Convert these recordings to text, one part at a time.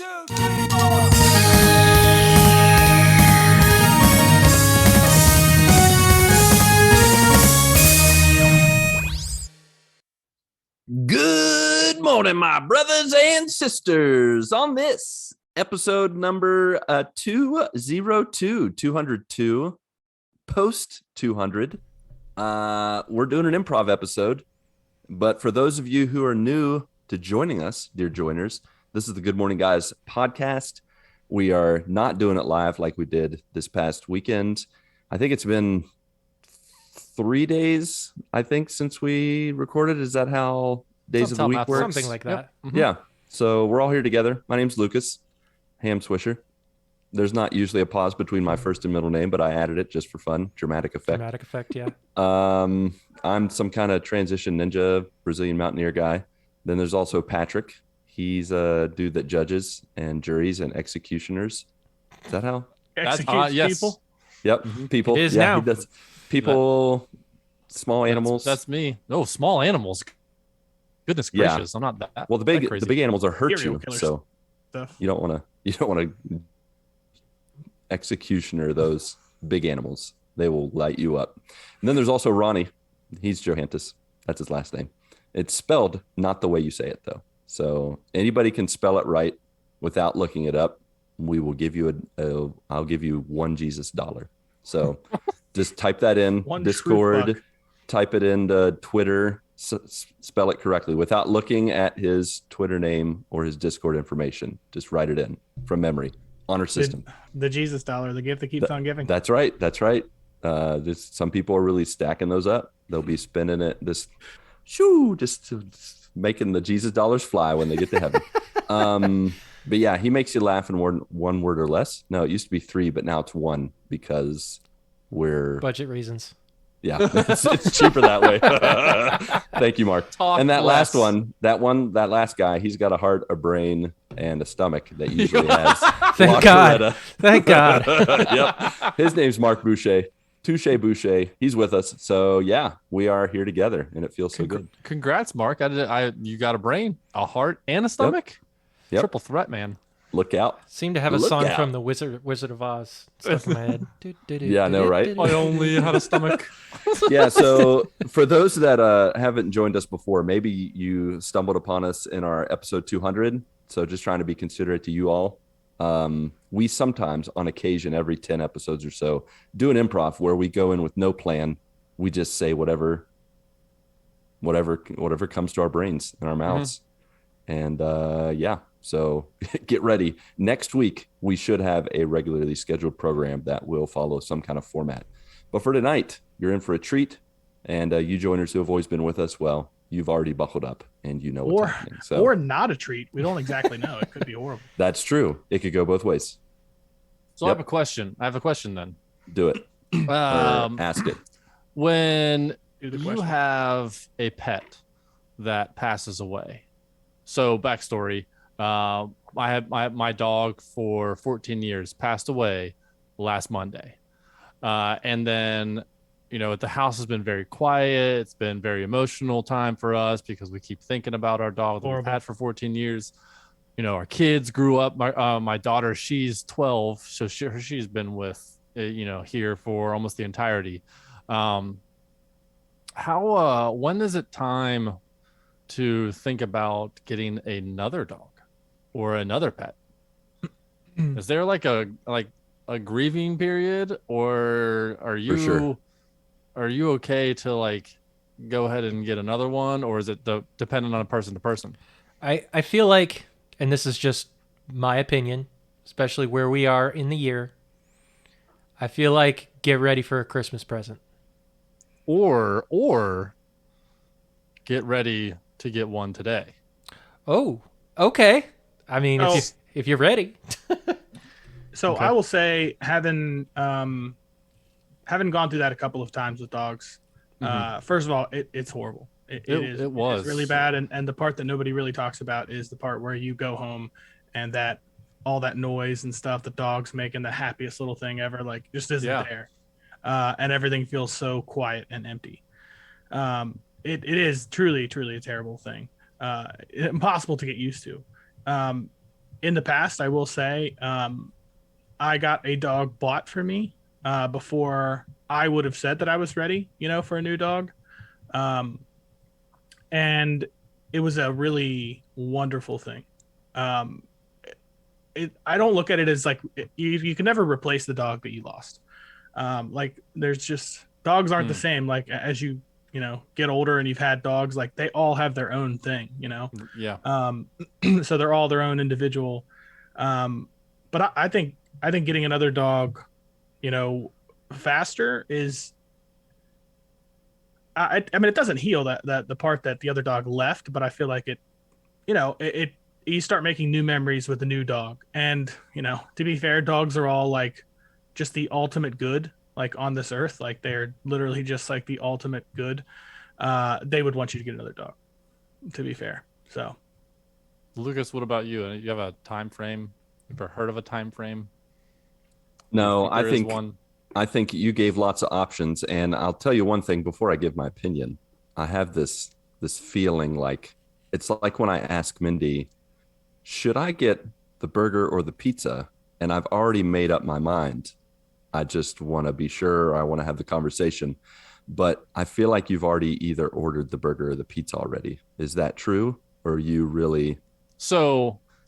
2, 3, 4. Good morning, my brothers and sisters. On this episode number 202, post 200, we're doing an improv episode. But for those of you who are new to joining us, dear joiners, this is the Good Morning Guys podcast. We are not doing it live like we did this past weekend. I think it's been 3 days, since we recorded. Is that how days of the week works? Something like that. Yep. Mm-hmm. Yeah. So we're all here together. My name's Lucas, Ham Swisher. There's not usually a pause between my first and middle name, but I added it just for fun. Dramatic effect, yeah. I'm some kind of transition ninja, Brazilian mountaineer guy. Then there's also Patrick. He's a dude that judges and juries and executioners. Is that how? Executes yes. people? Yep, people. It is yeah, now. He does. People, small animals. That's me. Oh, small animals. Goodness gracious, I'm not that. Well, the big animals are hurt Serial you, killer so stuff. you don't want to executioner those big animals. They will light you up. And then there's also Ronnie. He's Johantis. That's his last name. It's spelled not the way you say it, though. So anybody can spell it right without looking it up. We will give you I'll give you $1 Jesus. So just type that in Discord, type it into Twitter, spell it correctly without looking at his Twitter name or his Discord information. Just write it in from memory on our system. The Jesus dollar, the gift that keeps on giving. That's right. Some people are really stacking those up. They'll be spending it just making the Jesus dollars fly when they get to heaven. But yeah, he makes you laugh in one word or less. No, it used to be 3, but now it's 1 because we're budget reasons. Yeah, it's cheaper that way. Thank you, Marc. And that last one, that last guy, he's got a heart, a brain, and a stomach that usually has. Thank God. Thank God. Yep. His name's Marc Boucher. Touche Boucher. He's with us. So yeah, we are here together, and it feels so good. Congrats, Marc. You got a brain, a heart, and a stomach. Yep. Triple threat, man. Look out. Seem to have a song from the Wizard of Oz stuck in my head. Yeah, I know, right? I only had a stomach. Yeah, so for those that haven't joined us before, maybe you stumbled upon us in our episode 200. So just trying to be considerate to you all. We sometimes, on occasion, every 10 episodes or so, do an improv where we go in with no plan. We just say whatever comes to our brains and our mouths. Mm-hmm. And yeah. So get ready. Next week, we should have a regularly scheduled program that will follow some kind of format. But for tonight, you're in for a treat. And you joiners who have always been with us, well, you've already buckled up and you know what's happening. Or not a treat. We don't exactly know. It could be horrible. That's true. It could go both ways. So I have a question. then. Do it. Ask it. When you have a pet that passes away. So backstory. I had my dog for 14 years, passed away last Monday. And then, the house has been very quiet. It's been very emotional time for us because we keep thinking about our dog that we've had for 14 years. Our kids grew up. My daughter, she's 12. So she's been with, here for almost the entirety. When is it time to think about getting another dog? Or another pet? Is there like a grieving period, or are you okay to go ahead and get another one, or is it dependent on person to person? I feel like, and this is just my opinion, especially where we are in the year, I feel like get ready for a Christmas present, or get ready to get one today. Oh, okay. I mean, if you're ready. So okay. I will say, having gone through that a couple of times with dogs, first of all, it's horrible. It was really bad. And the part that nobody really talks about is the part where you go home and that all that noise and stuff the dog's making, the happiest little thing ever, just isn't there. And everything feels so quiet and empty. It is truly, truly a terrible thing. Impossible to get used to. in the past, I will say, I got a dog bought for me before I would have said that I was ready, for a new dog. And it was a really wonderful thing. I don't look at it as like you can never replace the dog that you lost. Like there's just dogs aren't the same. Like as you get older and you've had dogs, like they all have their own thing, Yeah. So they're all their own individual. But I think getting another dog, faster is. I mean, it doesn't heal that the part that the other dog left, but I feel like it you start making new memories with the new dog. And, to be fair, dogs are all like just the ultimate good, like on this earth. Like they're literally just like the ultimate good. They would want you to get another dog, to be fair. So, Lucas, what about you? You have a time frame? Ever heard of a time frame? No, I think you gave lots of options, and I'll tell you one thing before I give my opinion. I have this feeling like it's like when I ask Mindy, should I get the burger or the pizza? And I've already made up my mind. I just want to be sure. I want to have the conversation. But I feel like you've already either ordered the burger or the pizza already. Is that true? Or are you really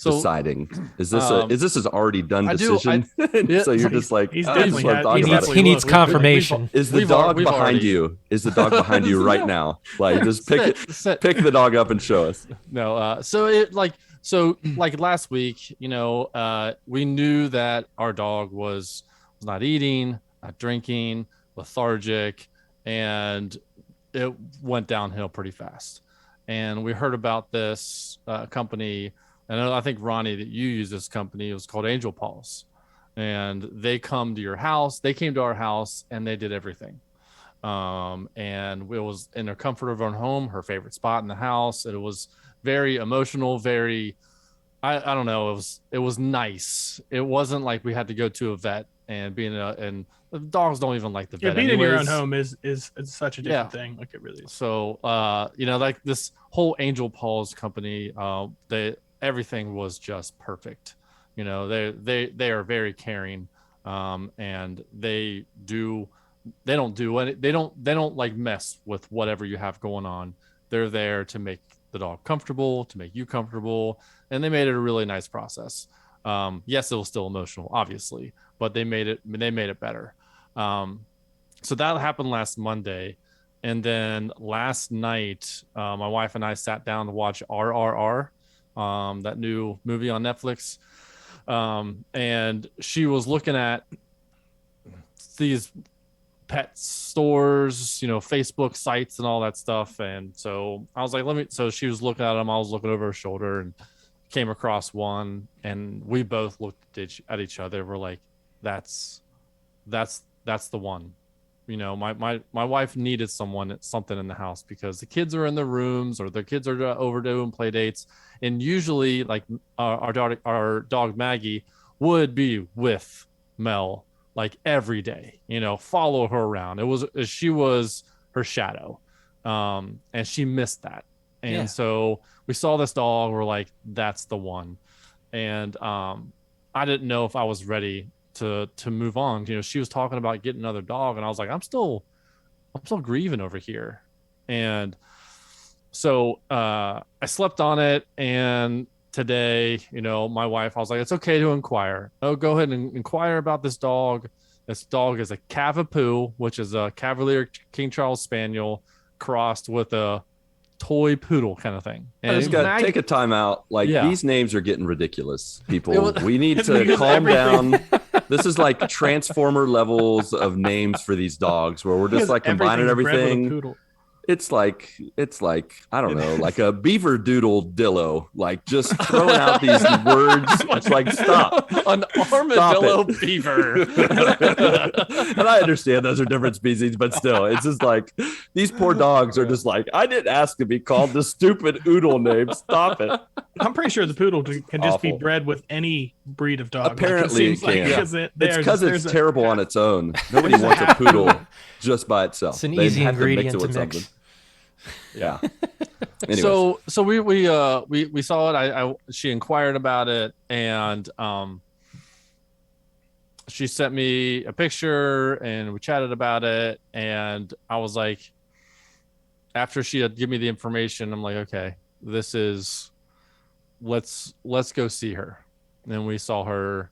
deciding? Is this an already done decision? So you're just like, he needs confirmation. Is the dog behind you? Is the dog behind you right now? Like just pick the dog up and show us. No. So last week, we knew that our dog was not eating, not drinking, lethargic, and it went downhill pretty fast. And we heard about this company, and I think Ronnie that you use this company. It was called Angel Paws, and they come to your house. They came to our house and they did everything. And it was in the comfort of our home, her favorite spot in the house. It was very emotional, very, I don't know. It was nice. It wasn't like we had to go to a vet and and dogs don't even like the vet. Being in your own home is such a different thing. Like it really is. So, like this whole Angel Paws company, everything was just perfect. They are very caring, and they don't like mess with whatever you have going on. They're there to make the dog comfortable, to make you comfortable, and they made it a really nice process. Yes, it was still emotional, obviously, but they made it better. So that happened last Monday, and then last night, my wife and I sat down to watch RRR, that new movie on Netflix, and she was looking at these pet stores, Facebook sites and all that stuff. And so I was like, so she was looking at them. I was looking over her shoulder and came across one, and we both looked at each other. We're like, that's the one. My wife needed something in the house because the kids are in the rooms or the kids are overdoing play dates. And usually like our dog Maggie would be with Mel like every day, follow her around. She was her shadow. And she missed that. And so we saw this dog. We're like, that's the one. And I didn't know if I was ready to move on. She was talking about getting another dog, and I was like, I'm still grieving over here. And so I slept on it, and today, my wife, I was like, it's okay to inquire. Oh, go ahead and inquire about this dog. This dog is a Cavapoo, which is a Cavalier King Charles Spaniel crossed with a toy poodle kind of thing. And I just got to take a time out. Like these names are getting ridiculous, people. We need to calm down. This is like Transformer levels of names for these dogs where we're just like combining everything. It's like I don't know, like a beaver doodle dillo, like just throwing out these words. It's like stop. An armadillo beaver. And I understand those are different species, but still, it's just like these poor dogs are just like, I didn't ask to be called the stupid oodle name. Stop it. I'm pretty sure the poodle can just be bred with any breed of dog. Apparently it can. It's because it's terrible on its own. Nobody wants a poodle just by itself. It's an easy ingredient to mix. Yeah. So we saw it. She inquired about it, and she sent me a picture, and we chatted about it. And I was like, after she had given me the information, I'm like, okay, this is let's go see her. And then we saw her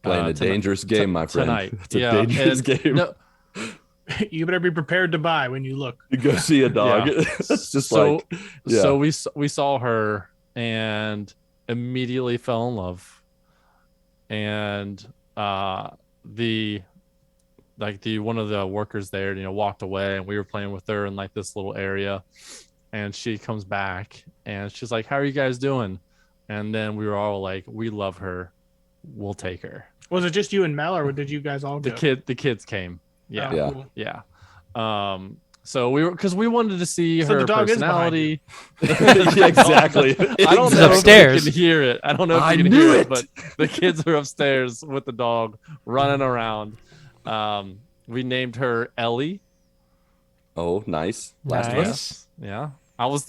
playing a dangerous game, my friend. Tonight. It's a dangerous game. No, you better be prepared to buy when you look. You go see a dog. Yeah. That's just so we saw her and immediately fell in love. And the one of the workers there, walked away, and we were playing with her in like this little area, and she comes back and she's like, "How are you guys doing?" And then we were all like, "We love her. We'll take her." Was it just you and Mel, or did you guys all go? The kids came. Yeah. Yeah. Cool. Yeah. So we wanted to see her the dog personality. Yeah, exactly. I don't know upstairs. if you can hear it. I don't know if you can hear it, but the kids are upstairs with the dog running around. We named her Ellie. Oh, nice. Last of Us. Us. Yeah. I was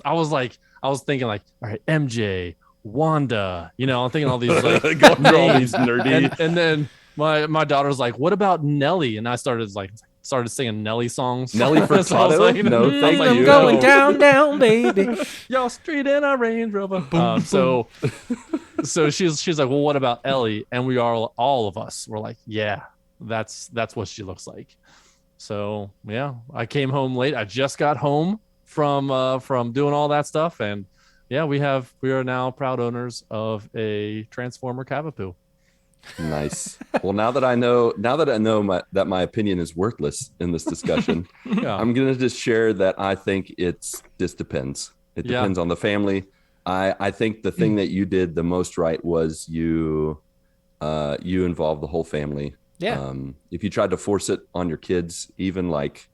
thinking like, all right, MJ, Wanda, I'm thinking all these like Going through all these nerdy. and then my daughter's like, what about Nelly? And I started singing Nelly songs. Nelly Furtado? Like, No, thank I'm you. going down, baby. Y'all street in our Range Rover. So she's like, well, what about Ellie? And we are all of us were like, yeah, that's what she looks like. So yeah, I came home late. I just got home from doing all that stuff, and yeah, we are now proud owners of a Transformer Cavapoo. Nice. Well, now that I know that my opinion is worthless in this discussion, Yeah. I'm gonna just share that I think this depends. It depends on the family. I think the thing that you did the most right was you involved the whole family. Yeah. If you tried to force it on your kids, even like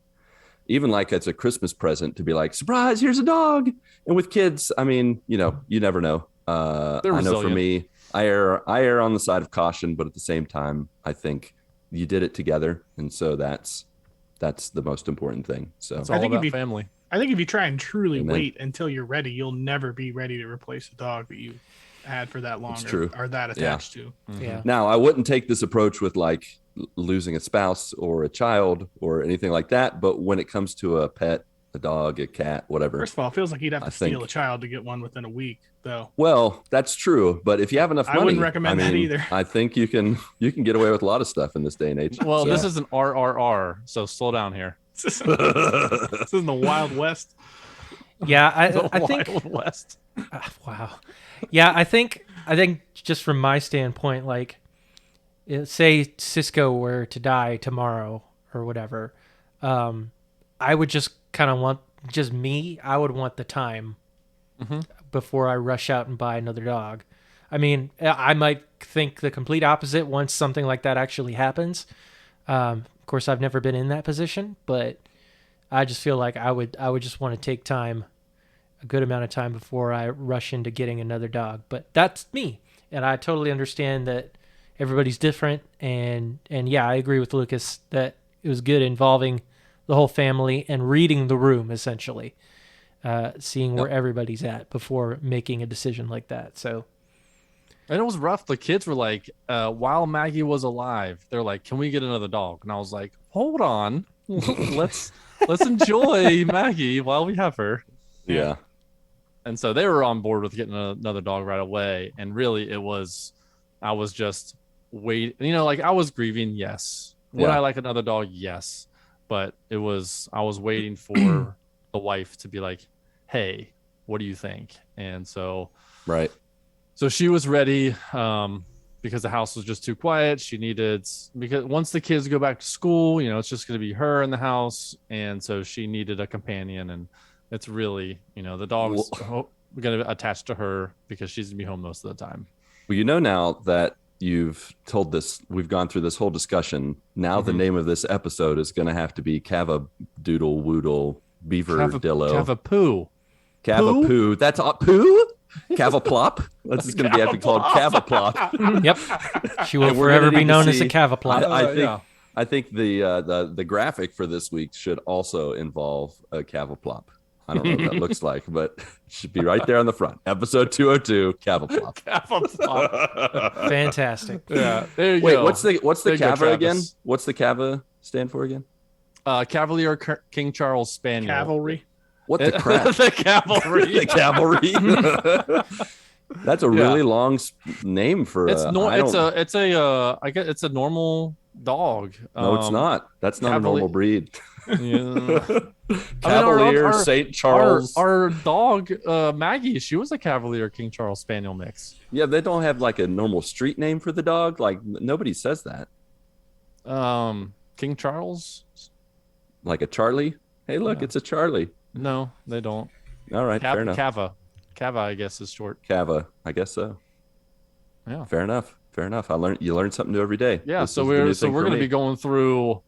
it's a Christmas present to be like, surprise, here's a dog. And with kids, I mean, you never know. I know for me, I err on the side of caution, but at the same time, I think you did it together, and so that's the most important thing. So It's all about family. I think if you try and truly Amen. wait until you're ready, you'll never be ready to replace a dog that you had for that long It's true. or that attached to. Mm-hmm. Yeah. Now, I wouldn't take this approach with like losing a spouse or a child or anything like that, but when it comes to a pet, a dog, a cat, whatever. First of all, it feels like you'd have to I steal think- a child to get one within a week, though. Well, that's true, but if you have enough money, I wouldn't recommend that either. I think you can get away with a lot of stuff in this day and age. Well, So- this is an RRR, so slow down here. This is the Wild West. Yeah, The I think. Wild West. Wow. Yeah, I think just from my standpoint, like, say Cisco were to die tomorrow or whatever, I would just kind of want I would want the time before I rush out and buy another dog. I mean, I might think the complete opposite once something like that actually happens. Of course, I've never been in that position, but I just feel like I would just want to take time, a good amount of time before I rush into getting another dog. But that's me, and I totally understand that everybody's different. And yeah, I agree with Lucas that it was good involving the whole family and reading the room, essentially, seeing where everybody's at before making a decision like that. So. And it was rough. The kids were like, while Maggie was alive, they're like, can we get another dog? And I was like, hold on. let's enjoy Maggie while we have her. Yeah. And so they were on board with getting another dog right away. And really I was just waiting, like I was grieving. Yes. Would I like another dog? Yes. But I was waiting for the wife to be like, hey, what do you think? And so, Right. So she was ready because the house was just too quiet. Because once the kids go back to school, it's just going to be her in the house. And so she needed a companion. And it's really, the dog's going to attach to her because she's going to be home most of the time. Well, now that you've told this, we've gone through this whole discussion. Now the name of this episode is going to have to be Cava Doodle Woodle Beaver Dillo. Cavapoo. Cavapoo. That's poo? Cavaplop. This is going to have to be called Cavaplop. Yep. She will And we're forever gonna be need to known as a see- Cavaplop. I think the graphic for this week should also involve a Cavaplop. I don't know what that looks like, but it should be right there on the front. Episode 202, Cavapoo. Cavapoo. Fantastic. Yeah, there you Wait, go. what's the Cava again? Travis. What's the Cava stand for again? Cavalier King Charles Spaniel. Cavalry. What the crap? The cavalry. The cavalry. That's a really long name for. It's I guess it's a normal dog. No, it's not. That's not a normal breed. Yeah. Cavalier St. Charles. Our dog Maggie, she was a Cavalier King Charles Spaniel mix. Yeah, they don't have like a normal street name for the dog. Like nobody says that. King Charles. Like a Charlie. Hey, look, it's a Charlie. No, they don't. All right, fair enough. Cava, I guess, is short. Cava, I guess so. Yeah. Fair enough. You learn something new every day. Yeah. So we're going to be going through,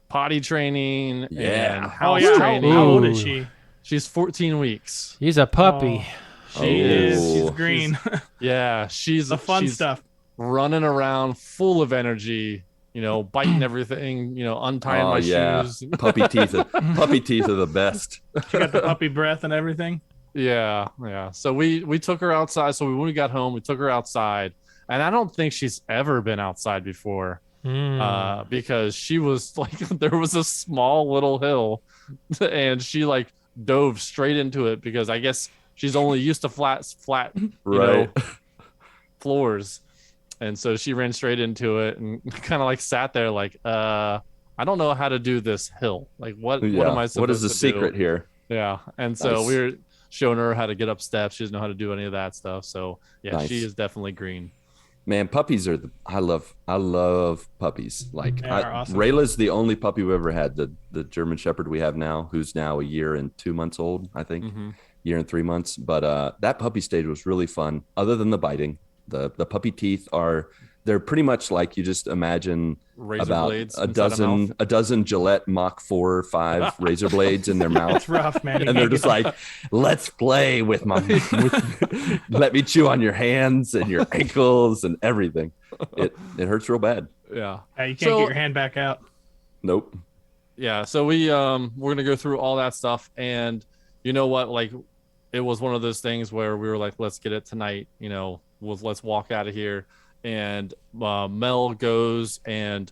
potty training and house training. How old is she? She's 14 weeks. He's a puppy. She is. She's green. Yeah, she's the fun stuff. Running around, full of energy. Biting everything. Untying my shoes. Puppy teeth. Puppy teeth are the best. She got the puppy breath and everything. Yeah. So we took her outside. So when we got home, we took her outside, and I don't think she's ever been outside before, because she was like, there was a small little hill, and she like dove straight into it because I guess she's only used to flat, floors. And so she ran straight into it and kind of like sat there like, I don't know how to do this hill. Like, what am I supposed to do? What is the secret here? Yeah. And so we were showing her how to get up steps. She doesn't know how to do any of that stuff. So, yeah, She is definitely green. Man, puppies are I love puppies. Like, awesome. Rayla's the only puppy we've ever had. The German Shepherd we have now, who's now a year and 2 months old, I think. Year and 3 months. But that puppy stage was really fun, other than the biting. The puppy teeth they're pretty much like you just imagine about a dozen Gillette Mach 4 or 5 razor blades in their mouth. It's rough, man. And they're just like, let's play with let me chew on your hands and your ankles and everything. It hurts real bad. Yeah. You can't get your hand back out. Nope. Yeah. So we're gonna go through all that stuff, and you know what? Like, it was one of those things where we were like, let's get it tonight. Let's walk out of here. And Mel goes and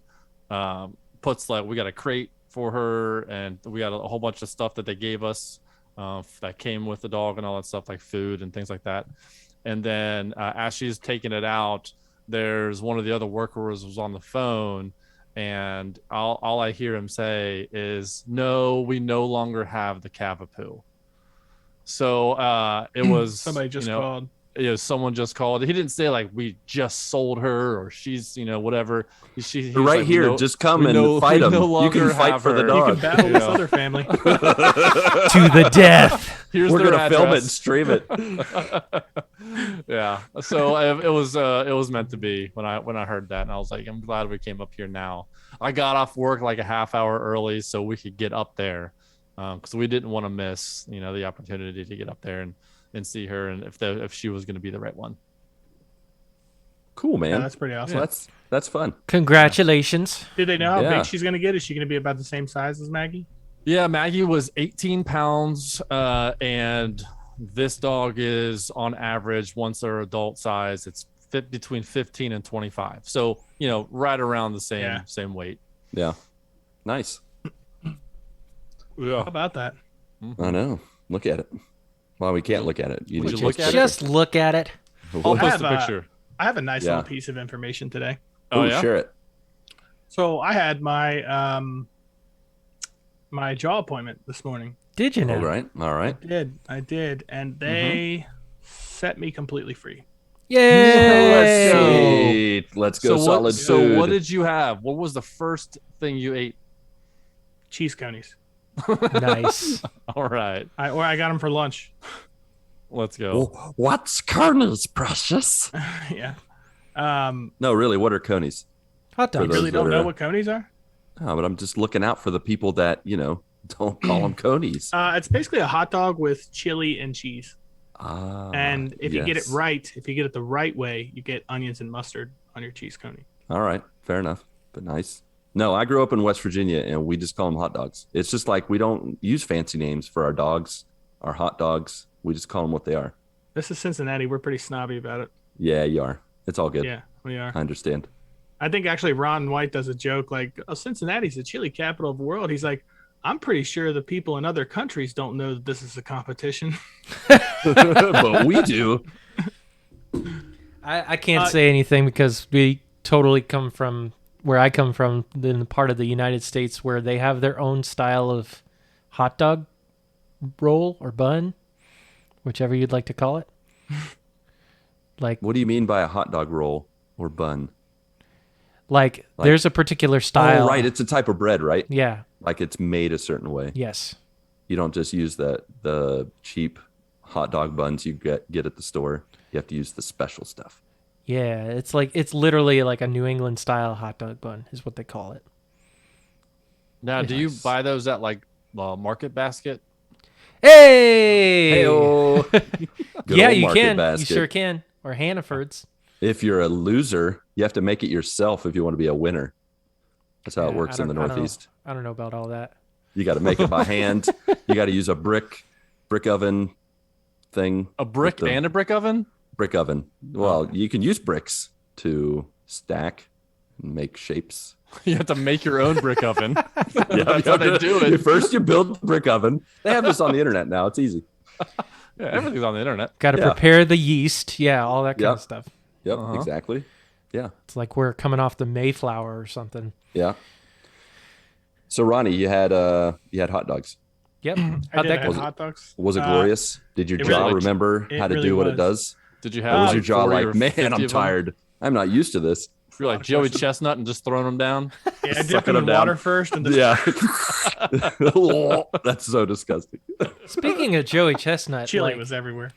puts we got a crate for her, and we got a whole bunch of stuff that they gave us that came with the dog and all that stuff, like food and things like that. And then as she's taking it out, there's one of the other workers was on the phone, and all I hear him say is, "No, we no longer have the Cavapoo." So it was somebody just called. Someone just called. He didn't say like we just sold her or she's whatever. He's right here. Just come and fight them. You can fight for the dog. You can battle this other family to the death. We're gonna film it and stream it. Yeah. So it was meant to be when I heard that, and I was like, I'm glad we came up here now. I got off work like a half hour early so we could get up there, because we didn't want to miss the opportunity to get up there and see her, and if she was going to be the right one. Cool, man. Yeah, that's pretty awesome. That's fun. Congratulations. Did they know how big she's going to get? Is she going to be about the same size as Maggie? Yeah, Maggie was 18 pounds, and this dog is on average, once they're adult size, it's between 15 and 25. So, right around the same weight. Yeah. Nice. Yeah. How about that? I know. Look at it. Well, we can't look at it. Would you look at it. I'll post a picture. I have a nice little piece of information today. Oh, yeah? Share it. So I had my my jaw appointment this morning. Did you know? All right. I did. And they set me completely free. Yay! Let's go. Solid food. So what did you have? What was the first thing you ate? Cheese conies. Nice. All right. I got them for lunch. Let's go. What's conies, precious? Yeah. No, really, what are conies? Hot dogs. You really don't know what conies are? No, but I'm just looking out for the people that, don't call them conies. It's basically a hot dog with chili and cheese. And if you get it right, if you get it the right way, you get onions and mustard on your cheese coney. All right. Fair enough. But nice. No, I grew up in West Virginia, and we just call them hot dogs. It's just like we don't use fancy names for our dogs, our hot dogs. We just call them what they are. This is Cincinnati. We're pretty snobby about it. Yeah, you are. It's all good. Yeah, we are. I understand. I think actually Ron White does a joke like, "Oh, Cincinnati's the chili capital of the world." He's like, "I'm pretty sure the people in other countries don't know that this is a competition." But we do. I can't say anything because we totally come from where I come from, in the part of the United States where they have their own style of hot dog roll or bun, whichever you'd like to call it. Like, what do you mean by a hot dog roll or bun? Like there's a particular style. Oh, right. It's a type of bread, right? Yeah. Like it's made a certain way. Yes. You don't just use the cheap hot dog buns you get at the store. You have to use the special stuff. Yeah, it's literally like a New England style hot dog bun is what they call it. Now, do you buy those at like Market Basket? Hey! Hey-o. Yeah, you can. Basket. You sure can. Or Hannaford's. If you're a loser, you have to make it yourself if you want to be a winner. That's how it works in the Northeast. I don't know about all that. You got to make it by hand. You got to use a brick oven thing. A brick and a brick oven? Brick oven. Well, you can use bricks to stack and make shapes. You have to make your own brick oven. Yeah, that's how they do it. First, you build the brick oven. They have this on the internet now. It's easy. Yeah, everything's on the internet. Got to prepare the yeast. Yeah, all that kind of stuff. Yep, exactly. Yeah. It's like we're coming off the Mayflower or something. Yeah. So Ronnie, you had hot dogs. Yep. How'd that go? Hot dogs. Was it glorious? Did your jaw remember how to do what it does? Did you have? Or was your jaw like, man, I'm tired. I'm not used to this. You're like Joey Chestnut and just throwing them down. Yeah, dip them in water first and That's so disgusting. Speaking of Joey Chestnut, chili was everywhere.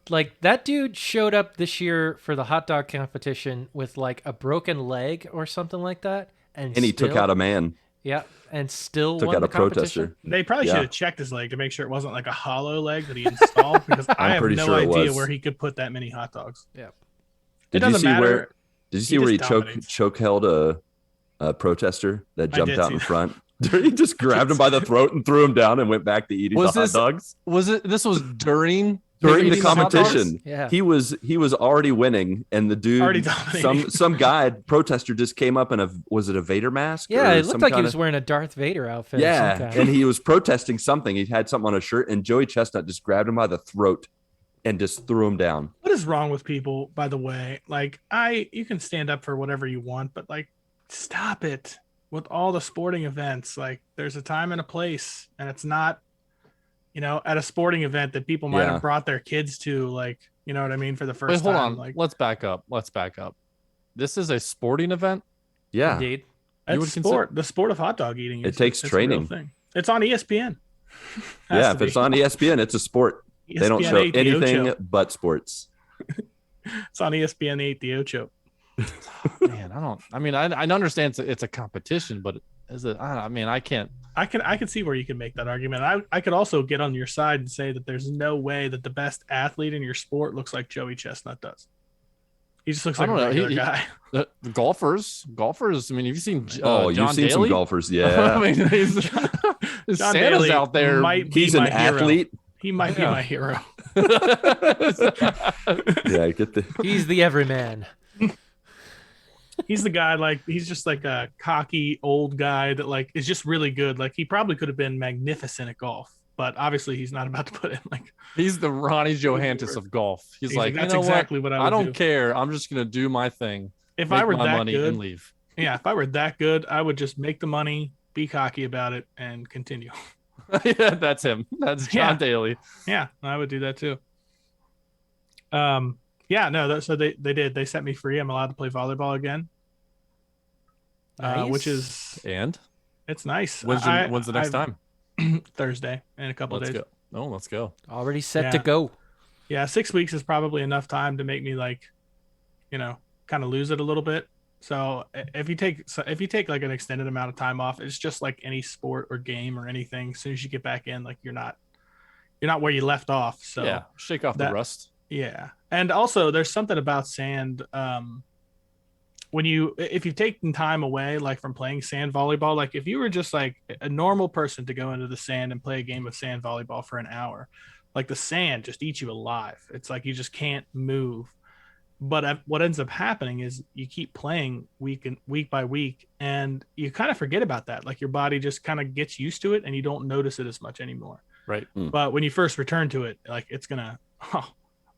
Like that dude showed up this year for the hot dog competition with like a broken leg or something like that, and he took out a man. Yeah, and still took won out the a protester. They probably should have checked his leg to make sure it wasn't like a hollow leg that he installed, because I have no idea where he could put that many hot dogs. Yeah. Did you see where he choke held a protester that jumped out in front? He just grabbed him by the throat and threw him down and went back to eating the hot dogs. This was during the competition? Yeah. He was already winning, and the dude, some guy protester just came up in was it a Vader mask? Yeah, it looked like he was wearing a Darth Vader outfit. Yeah, and he was protesting something. He had something on his shirt, and Joey Chestnut just grabbed him by the throat and just threw him down. What is wrong with people, by the way? Like, you can stand up for whatever you want, but like, stop it with all the sporting events. Like, there's a time and a place, and it's not, at a sporting event that people might have brought their kids to, like, you know what I mean, for the first time. Hold on. Like, let's back up. This is a sporting event? Yeah. Indeed. It's sport. The sport of hot dog eating. It takes training. It's on ESPN. Yeah, if it's on ESPN, it's a sport. ESPN, they don't show anything but sports. It's on ESPN 8, the Ocho. Man, I understand it's a competition, but I can't. I can see where you can make that argument. I could also get on your side and say that there's no way that the best athlete in your sport looks like Joey Chestnut does. He just looks like a regular guy. The golfers. I mean, have you seen John you've seen Daly? some golfers, yeah. I mean, John Santa's Daly out there. He's an athlete. He might be my hero. Yeah, He's the everyman. He's the guy, like, he's just like a cocky old guy that like is just really good. Like, he probably could have been magnificent at golf, but obviously he's not about to put in like. He's the Ronnie Johantis of golf. He's like, that's exactly what I don't care. I'm just gonna do my thing. If I were my that money good, and leave. Yeah, if I were that good, I would just make the money, be cocky about it, and continue. Yeah, that's him. That's John Daly. Yeah, I would do that too. Yeah, no. So they did. They set me free. I'm allowed to play volleyball again. Nice. Which is it's nice. When's the next time? Thursday in a couple of days. Go. Oh, let's go. Already set to go. Yeah, 6 weeks is probably enough time to make me like, kind of lose it a little bit. So if you take like an extended amount of time off, it's just like any sport or game or anything. As soon as you get back in, like you're not where you left off. So yeah, shake off the rust. Yeah, and also there's something about sand, if you've taken time away, like from playing sand volleyball, like if you were just like a normal person to go into the sand and play a game of sand volleyball for an hour, like the sand just eats you alive. It's like you just can't move. But what ends up happening is you keep playing week by week, and you kind of forget about that. Like your body just kind of gets used to it, and you don't notice it as much anymore. Right. But when you first return to it, like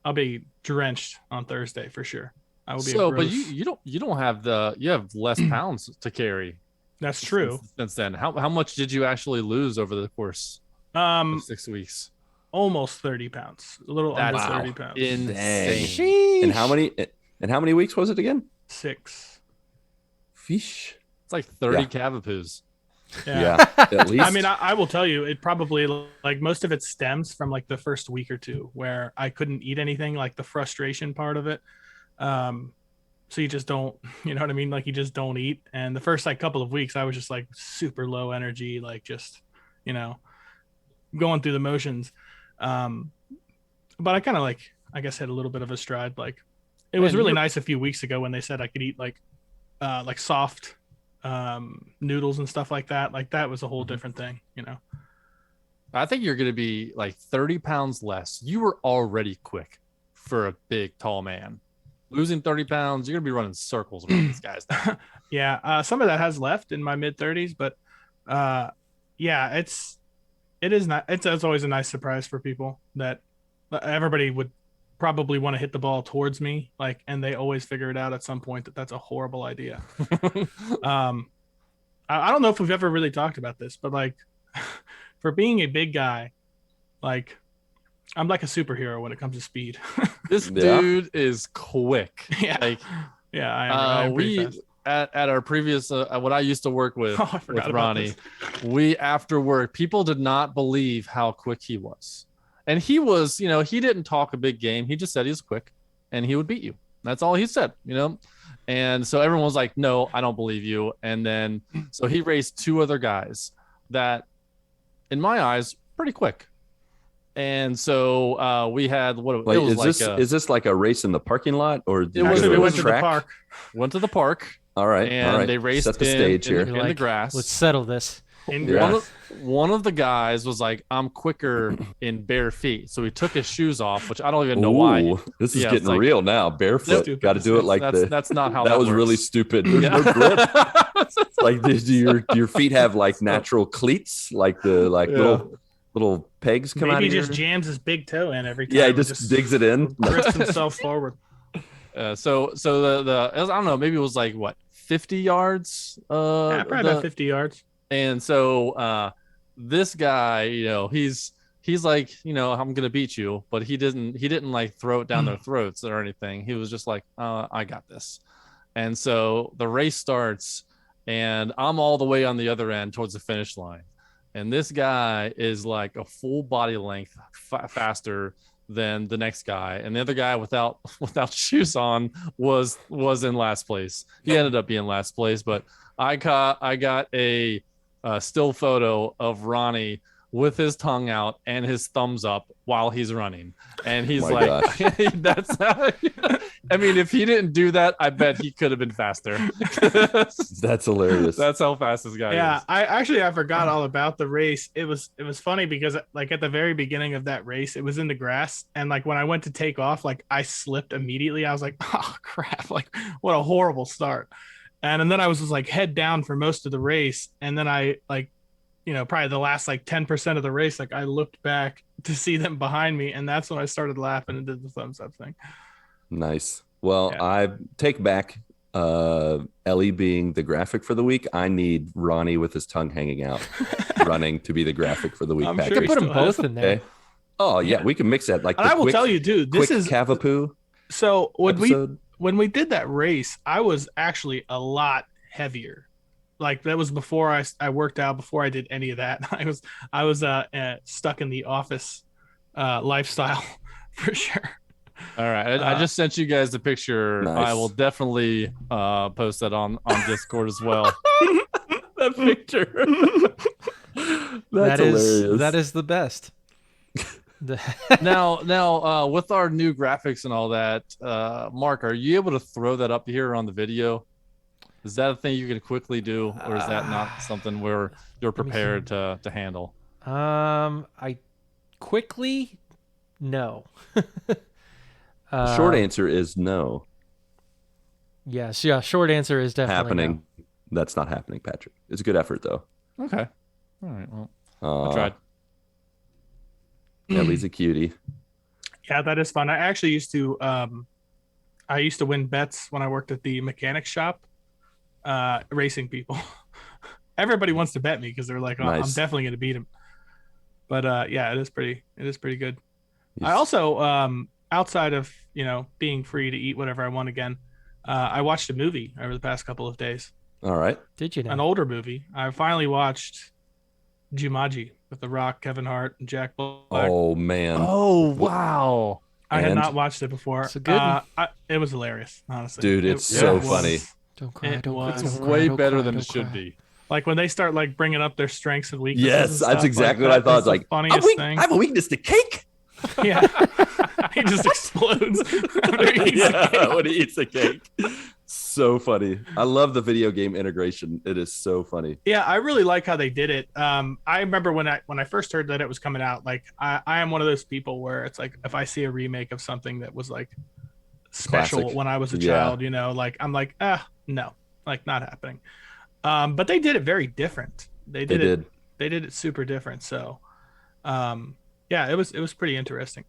I'll be drenched on Thursday for sure. I will be. So, but you don't have you have less pounds to carry. That's true. Since then, how much did you actually lose over the course of 6 weeks? Almost 30 pounds, a little under 30 pounds. Insane. And how many weeks was it again? 6. Fish. It's like 30 Cavapoos. Yeah, at least. I mean, I will tell you, it probably, like, most of it stems from like the first week or two where I couldn't eat anything, like the frustration part of it. So you just don't, you know what I mean? Like you just don't eat. And the first like couple of weeks, I was just like super low energy, like just, going through the motions. But I kind of like, I guess, hit a little bit of a stride. Like it was really nice a few weeks ago when they said I could eat like soft noodles and stuff like that. Like that was a whole different thing, I think you're going to be like 30 pounds less. You were already quick for a big, tall man. Losing 30 pounds, you're going to be running circles around these guys now. Yeah. Some of that has left in my mid 30s, but yeah, it's always a nice surprise for people that everybody would probably want to hit the ball towards me, like, and they always figure it out at some point that that's a horrible idea. I don't know if we've ever really talked about this, but like for being a big guy, like I'm like a superhero when it comes to speed. This dude is quick. Yeah. Like, yeah. I am pretty fast. At our previous, what I used to work with Ronnie, we after work, people did not believe how quick he was. And he was, he didn't talk a big game. He just said he was quick and he would beat you. That's all he said, And so everyone was like, no, I don't believe you. And then, so he raced 2 other guys that, in my eyes, pretty quick. And so we had is this like a race in the parking lot or we went to the park? Went to the park. All right. And they raced set the stage here in the grass. Let's settle this. One of the guys was like, I'm quicker in bare feet. So he took his shoes off, which I don't even know why. This is getting real now. Barefoot. Got to do it like that's not how that was works. Really stupid. There's no grip. Like, do your feet have like natural cleats, like the little pegs come out? Maybe he just jams his big toe in every time. Yeah, he just digs it in. Drifts himself forward. So the I don't know, maybe it was like what, 50 yards? Probably about 50 yards. And so this guy, he's like, I'm gonna beat you, but he didn't like throw it down their throats or anything. He was just like, I got this. And so the race starts, and I'm all the way on the other end towards the finish line, and this guy is like a full body length faster than the next guy, and the other guy without shoes on was in last place. He ended up being last place, but I got a still photo of Ronnie with his tongue out and his thumbs up while he's running, and he's that's how, I mean, if he didn't do that, I bet he could have been faster. That's hilarious. That's how fast this guy is. I forgot all about the race. It was funny because like at the very beginning of that race, it was in the grass, and like when I went to take off, like I slipped immediately. I was like, oh crap, like what a horrible start. And then I was just like head down for most of the race, and then I like, probably the last like 10% of the race, like I looked back to see them behind me, and that's when I started laughing and did the thumbs up thing. Nice. Well, I take back Ellie being the graphic for the week. I need Ronnie with his tongue hanging out running to be the graphic for the week. I'm sure put them both in there. Okay. Oh yeah, we can mix that. Like, I will tell you, dude, this is Cavapoo. So when we did that race, I was actually a lot heavier. Like that was before I worked out, before I did any of that. I was stuck in the office lifestyle for sure. All right, I just sent you guys the picture. Nice. I will definitely post that on Discord as well. That picture. That is the best. Now, with our new graphics and all that, Marc, are you able to throw that up here on the video? Is that a thing you can quickly do, or is that not something where you're prepared to handle? I quickly, no. The short answer is no. Yes, yeah. Short answer is definitely Happening. No. That's not happening, Patrick. It's a good effort, though. Okay. All right. Well, I tried. Ellie's a cutie. Yeah, that is fun. I actually used to win bets when I worked at the mechanic shop, racing people. Everybody wants to bet me because they're like, nice. I'm definitely going to beat him. But yeah, it is pretty good. Yes. I also, outside of, being free to eat whatever I want again, I watched a movie over the past couple of days. All right. Did you know? An older movie. I finally watched Jumanji with The Rock, Kevin Hart, and Jack Black. Oh, man. Oh, wow. I had not watched it before. It's a good one. It was hilarious, honestly. Dude, it's so funny. Don't cry, don't cry. It's way better than it should be. Like when they start like bringing up their strengths and weaknesses. Yes, that's exactly what I thought. It's like, funniest thing. I have a weakness to cake. Yeah. He just explodes when he eats the cake. So funny. I love the video game integration. It is so funny. Yeah, I really like how they did it. I remember when I first heard that it was coming out, like I am one of those people where it's like if I see a remake of something that was like special Classic. When I was a child, like I'm like, no, like not happening. But they did it very different. They did it super different. So yeah, it was pretty interesting.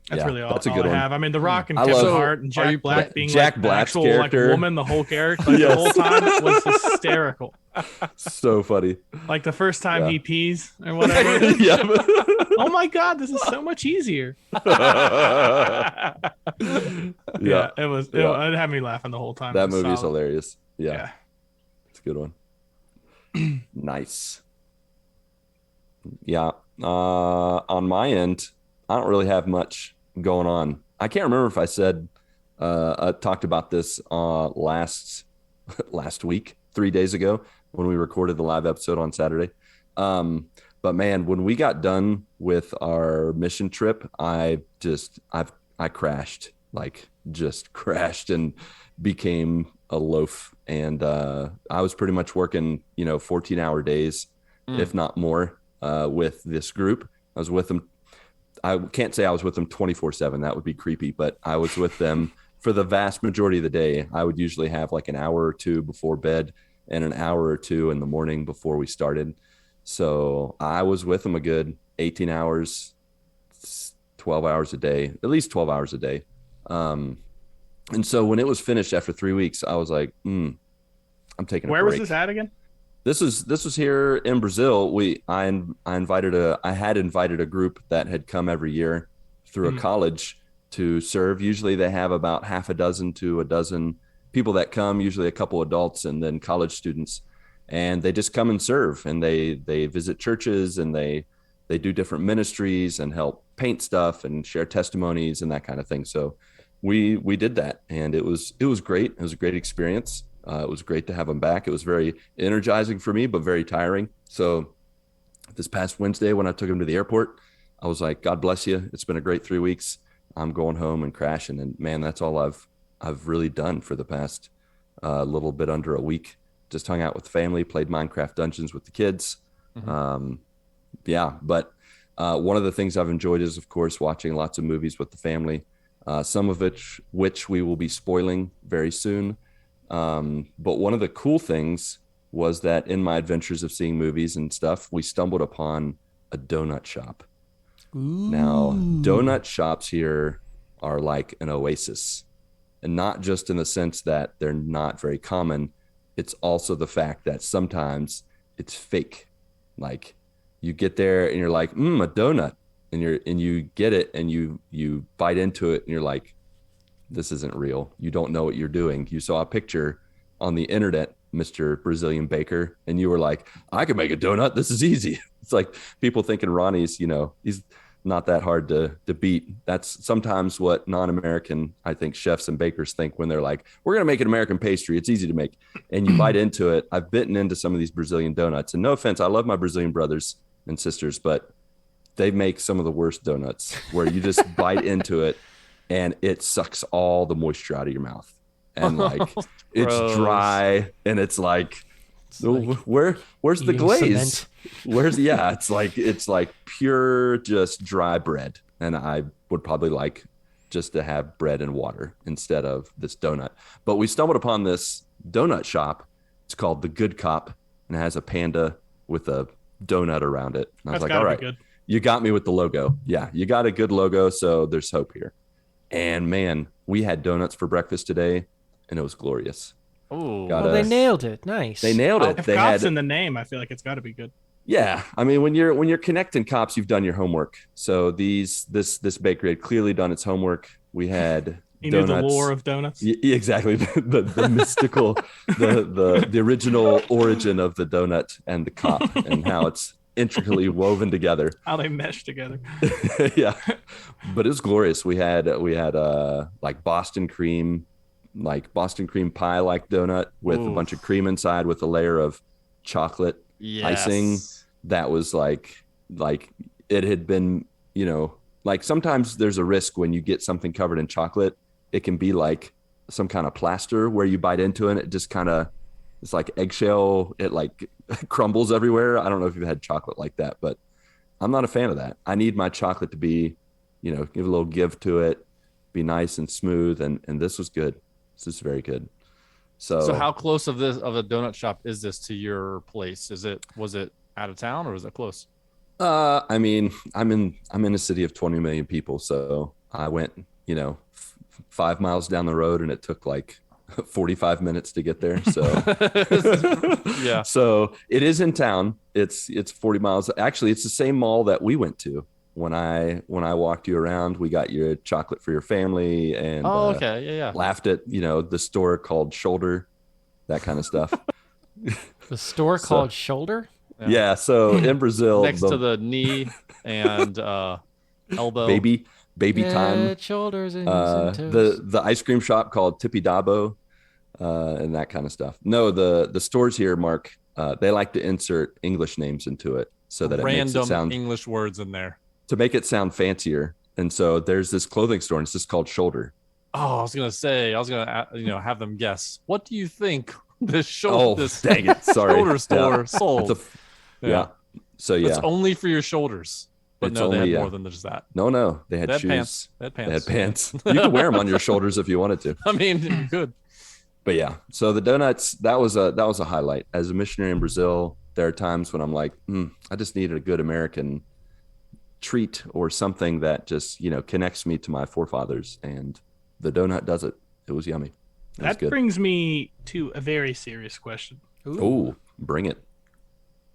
That's really all, that's a all good I one. have. I mean, The Rock and Kevin Hart and Jack Black being Jack like Black's the actual character. like woman, the whole character, like, the whole time was hysterical. So funny. Like the first time he pees or whatever. Yeah. Oh my God, this is so much easier. It was. It had me laughing the whole time. That movie is hilarious. Yeah, it's a good one. Nice. Yeah. On my end, I don't really have much going on. I can't remember if I said I talked about this last week, 3 days ago when we recorded the live episode on Saturday. But man, when we got done with our mission trip, I crashed, like just crashed and became a loaf. And I was pretty much working, 14-hour days, if not more, with this group. I was with them. I can't say I was with them 24/7. That would be creepy, but I was with them for the vast majority of the day. I would usually have like an hour or two before bed and an hour or two in the morning before we started. So I was with them a good 18 hours, 12 hours a day, at least 12 hours a day. And so when it was finished after 3 weeks, I was like, I'm taking a break. Where was this at again? This was here in Brazil. I had invited a group that had come every year through a college to serve. Usually they have about half a dozen to a dozen people that come, usually a couple adults and then college students, and they just come and serve, and they visit churches, and they do different ministries and help paint stuff and share testimonies and that kind of thing. So we did that, and it was great. It was a great experience. It was great to have them back. It was very energizing for me, but very tiring. So this past Wednesday, when I took him to the airport, I was like, God bless you. It's been a great 3 weeks. I'm going home and crashing. And man, that's all I've really done for the past little bit under a week. Just hung out with the family, played Minecraft Dungeons with the kids. But one of the things I've enjoyed is, of course, watching lots of movies with the family, some of which we will be spoiling very soon. But one of the cool things was that in my adventures of seeing movies and stuff, we stumbled upon a donut shop. Ooh. Now, donut shops here are like an oasis, and not just in the sense that they're not very common. It's also the fact that sometimes it's fake. Like you get there and you're like, a donut, and you get it and you bite into it and you're like, this isn't real. You don't know what you're doing. You saw a picture on the internet, Mr. Brazilian Baker, and you were like, I can make a donut. This is easy. It's like people thinking Ronnie's, he's not that hard to beat. That's sometimes what non-American, I think, chefs and bakers think when they're like, we're going to make an American pastry. It's easy to make. And you bite into it. I've bitten into some of these Brazilian donuts. And no offense, I love my Brazilian brothers and sisters, but they make some of the worst donuts where you just bite into it and it sucks all the moisture out of your mouth. and like it's dry, and it's like, where's the glaze? Cement. It's like pure just dry bread, and I would probably like just to have bread and water instead of this donut. But we stumbled upon this donut shop. It's called The Good Cop, and it has a panda with a donut around it. And I was like, all right, good. You got me with the logo. Yeah, you got a good logo, so there's hope here. And man, we had donuts for breakfast today, and it was glorious. Oh, they nailed it. Nice. They nailed it. If Cop's in the name, I feel like it's got to be good. Yeah, I mean, when you're connecting Cops, you've done your homework. So this bakery had clearly done its homework. We had you donuts. Knew the lore of donuts. Exactly, the mystical, the original origin of the donut and the Cop, and how it's intricately woven together. How they mesh together. Yeah, but it was glorious. We had like Boston cream pie like donut with a bunch of cream inside with a layer of chocolate icing. That was like it had been, like sometimes there's a risk when you get something covered in chocolate, it can be like some kind of plaster where you bite into it and it just kind of, it's like eggshell, it like crumbles everywhere. I don't know if you've had chocolate like that, but I'm not a fan of that. I need my chocolate to be, give a little give to it, be nice and smooth, and this was good. This is very good. So how close of a donut shop is this to your place? Was it out of town or was it close? I mean, I'm in a city of 20 million people, so I went, 5 miles down the road, and it took like 45 minutes to get there. So yeah. So it is in town. It's 40 miles. Actually, it's the same mall that we went to when I walked you around. We got your chocolate for your family, and okay, yeah. Laughed at the store called Shoulder, that kind of stuff. The store called Shoulder. Yeah. So in Brazil, next to the knee and elbow, baby time. Shoulders and toes. The ice cream shop called Tippy Dabo, and that kind of stuff. No, the stores here, Mark, they like to insert English names into it so that it makes it sound English words in there to make it sound fancier. And so there's this clothing store, and it's just called Shoulder. Oh, I was gonna have them guess. What do you think this dang it, sorry, shoulder store sold? Yeah. So yeah, it's only for your shoulders. But it's they had more than just that. No, they had shoes. Pants. They had pants. You could wear them on your shoulders if you wanted to. I mean, you could. But yeah, so the donuts, that was a highlight. As a missionary in Brazil, there are times when I'm like, I just needed a good American treat or something that just connects me to my forefathers, and the donut does it. It was yummy. That brings me to a very serious question. Ooh, bring it.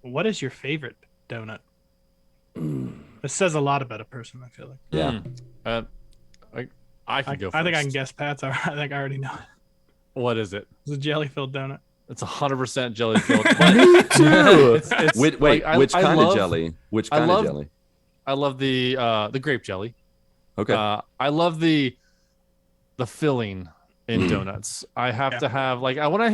What is your favorite donut? It says a lot about a person, I feel like. Yeah. I can go first. I think I can guess Pat's. I think I already know it. What is it? It's a jelly-filled donut. It's 100% jelly-filled. Me too. Wait, which kind of jelly? Which kind of jelly? I love the grape jelly. Okay. I love the filling in donuts. I have to have when I